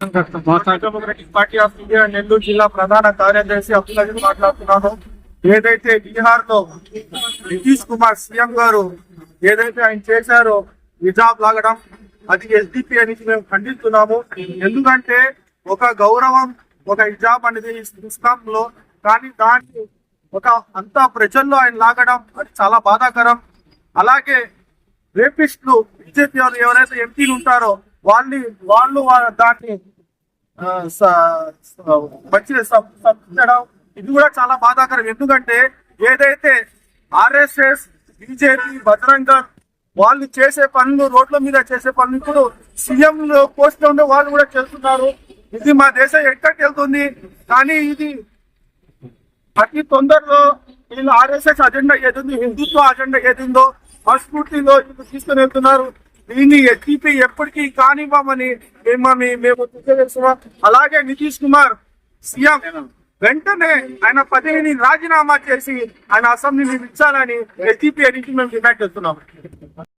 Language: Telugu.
Democratic party of India Nellore జిల్లా ప్రధాన కార్యదర్శి అబ్దుల్ అజీజ్ మాట్లాడుతున్నాను. ఏదైతే బీహార్ లో నితీష్ కుమార్ సీఎం గారు ఏదైతే ఆయన చేశారో హిజాబ్ లాగడం, అది ఎస్డిపి అనేది మేము ఖండిస్తున్నాము. ఎందుకంటే ఒక గౌరవం, ఒక హిజాబ్ అనేది ఇస్లాం లో, కానీ దాన్ని ఒక అంతా ప్రజల్లో ఆయన లాగడం అది చాలా బాధాకరం. అలాగే రేపిస్టులు బీజేపీ వాళ్ళు ఎవరైతే ఎంపీలు ఉంటారో వాళ్ళు దాన్ని పంచడం ఇది కూడా చాలా బాధాకరం. ఎందుకంటే ఏదైతే ఆర్ఎస్ఎస్, బీజేపీ, బజరంగ వాళ్ళు చేసే పనులు, రోడ్ల మీద చేసే పనులు ఇప్పుడు సీఎం పోస్ట్ ఉండే వాళ్ళు కూడా చేస్తున్నారు. ఇది మా దేశం ఎక్కడికి వెళ్తుంది. కానీ ఇది అతి తొందరలో వీళ్ళు ఆర్ఎస్ఎస్ అజెండా ఏదుంది, హిందుత్వ అజెండా ఏదిందో స్ఫూర్తిలో తీసుకుని వెళ్తున్నారు. దీన్ని ఎస్డిపి ఎప్పటికీ కానివ్వమని మేము తెలియజేస్తున్నాం. అలాగే నితీష్ కుమార్ సీఎం వెంటనే ఆయన పదవిని రాజీనామా చేసి ఆయన అసెంబ్లీని ఇచ్చాలని ఎస్డిపి నుంచి మేము డిమాండ్ చేస్తున్నాం.